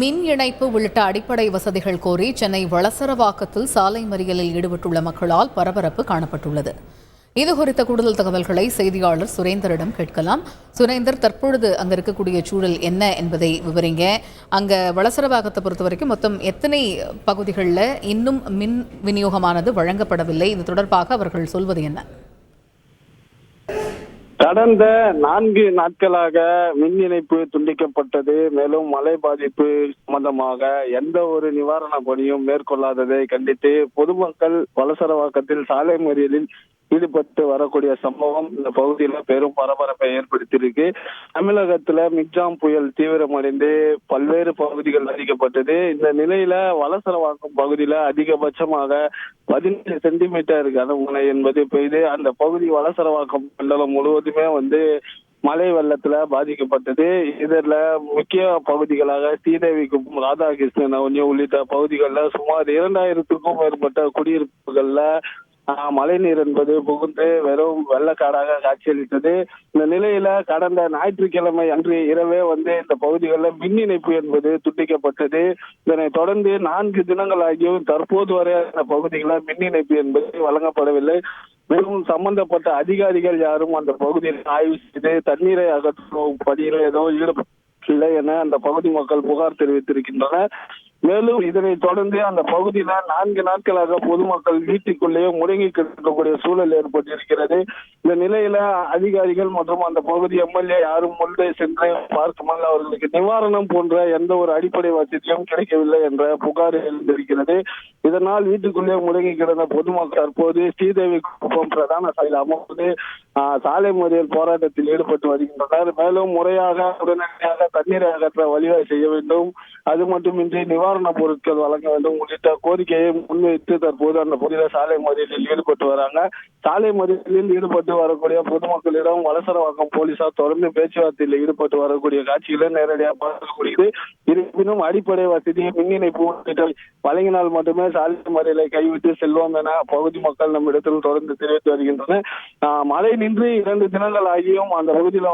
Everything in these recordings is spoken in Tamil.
மின் இணைப்பு உள்ளிட்ட அடிப்படை வசதிகள் கோரி சென்னை வளசரவாக்கத்தில் சாலை மறியலில் ஈடுபட்டுள்ள மக்களால் பரபரப்பு காணப்பட்டுள்ளது. இதுகுறித்த கூடுதல் தகவல்களை செய்தியாளர் சுரேந்தரிடம் கேட்கலாம். சுரேந்தர், தற்பொழுது அங்க இருக்கக்கூடிய சூழல் என்ன என்பதை விவரிங்க. அங்க வளசரவாக்கத்தை பொறுத்த வரைக்கும் மொத்தம் எத்தனை பகுதிகளில் இன்னும் மின் விநியோகமானது வழங்கப்படவில்லை? இது தொடர்பாக அவர்கள் சொல்வது என்ன? கடந்த 4 நாட்களாக மின் இணைப்பு துண்டிக்கப்பட்டது. மேலும் மழை பாதிப்பு சம்பந்தமாக எந்த ஒரு நிவாரண பணியும் மேற்கொள்ளாததை கண்டித்து பொதுமக்கள் வளசரவாக்கத்தில் சாலை மறியலில் ஈடுபட்டு வரக்கூடிய சம்பவம் இந்த பகுதியில பெரும் பரபரப்பை ஏற்படுத்தியிருக்கு. தமிழகத்துல மிக்ஜாம் புயல் தீவிரமடைந்து பல்வேறு பகுதிகள் பாதிக்கப்பட்டது. இந்த நிலையில வளசரவாக்கம் பகுதியில அதிகபட்சமாக 17 சென்டிமீட்டர் கனமழை என்பது பெய்து அந்த பகுதி வளசரவாக்கம் மண்டலம் முழுவதுமே மழை வெள்ளத்துல பாதிக்கப்பட்டது. இதுல முக்கிய பகுதிகளாக ஸ்ரீதேவிக்குப்பம், ராதாகிருஷ்ணன் அவென்யூ உள்ளிட்ட பகுதிகளில் சுமார் 2000க்கும் மேற்பட்ட குடியிருப்புகள்ல மழைநீர் என்பது புகுந்து வெறும் வெள்ளக்காடாக காட்சியளித்தது. இந்த நிலையில கடந்த ஞாயிற்றுக்கிழமை அன்று இரவே இந்த பகுதிகளில் மின் இணைப்பு என்பது துண்டிக்கப்பட்டது. இதனை தொடர்ந்து 4 தினங்களாகியும் தற்போது வரை அந்த பகுதிகளில் மின் இணைப்பு என்பது வழங்கப்படவில்லை. மேலும் சம்பந்தப்பட்ட அதிகாரிகள் யாரும் அந்த பகுதியில் ஆய்வு செய்து தண்ணீரை அகற்றும் பணியில் ஏதோ ஈடுபடவில்லை என அந்த பகுதி மக்கள் புகார் தெரிவித்திருக்கின்றனர். மேலும் இதனை தொடர்ந்து அந்த பகுதியில 4 நாட்களாக பொதுமக்கள் வீட்டுக்குள்ளேயே முடங்கி கிடக்கக்கூடிய சூழல் ஏற்பட்டிருக்கிறது. இந்த நிலையில அதிகாரிகள் மற்றும் அந்த பகுதி எம்எல்ஏ யாரும் முன்பே சென்று பார்க்காமல் அவர்களுக்கு நிவாரணம் போன்ற எந்த ஒரு அடிப்படை வசதியும் கிடைக்கவில்லை என்ற புகார் எழுந்திருக்கிறது. இதனால் வீட்டுக்குள்ளே முடங்கி கிடந்த பொதுமக்கள் தற்போது ஸ்ரீதேவி குப்பம் பிரதான சாலையில் அமர்ந்து சாலை மறியல் போராட்டத்தில் ஈடுபட்டு வருகின்றனர். மேலும் முறையாக உடனடியாக தண்ணீரை அகற்ற வழிவகை செய்ய வேண்டும், அது மட்டுமின்றி நிவாரண பொருட்கள் வழங்க வேண்டும் உள்ளிட்ட கோரிக்கையை முன்வைத்து தற்போது அந்த பகுதியில் சாலை மறியலில் ஈடுபட்டு வராங்க. சாலை மறியலில் ஈடுபட்டு வரக்கூடிய பொதுமக்களிடம் வளசரவாக்கம் போலீசார் தொடர்ந்து பேச்சுவார்த்தையில் ஈடுபட்டு வரக்கூடிய காட்சிகளை நேரடியாக பார்க்கக்கூடியது. இருப்பினும் அடிப்படை வசதியை மின் இணைப்பு உள்ளிட்ட வழங்கினால் மட்டுமே சாலை மறியலை கைவிட்டு செல்வோம் என பகுதி மக்கள் நம்மிடத்தில் தொடர்ந்து தெரிவித்து வருகின்றனர். மழை நின்று 2 தினங்கள் ஆகியும் அந்த பகுதியில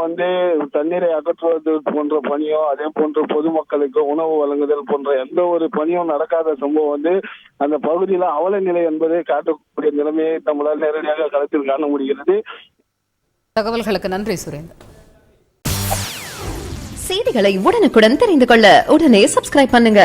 தண்ணீரை அகற்றுவது போன்ற பணியோ அதே போன்று பொதுமக்களுக்கு உணவு வழங்குதல் போன்ற எந்த ஒரு பணியும் நடக்காத சம்பவம் அந்த பகுதியில அவல நிலை என்பதை காட்டக்கூடிய நிலைமையை நம்மளால் நேரடியாக களத்தில் காண முடிகிறது. தகவல்களுக்கு நன்றி சுரேந்தர். செய்திகளை உடனுக்குடன் தெரிந்து கொள்ள உடனே சப்ஸ்கிரைப் பண்ணுங்க.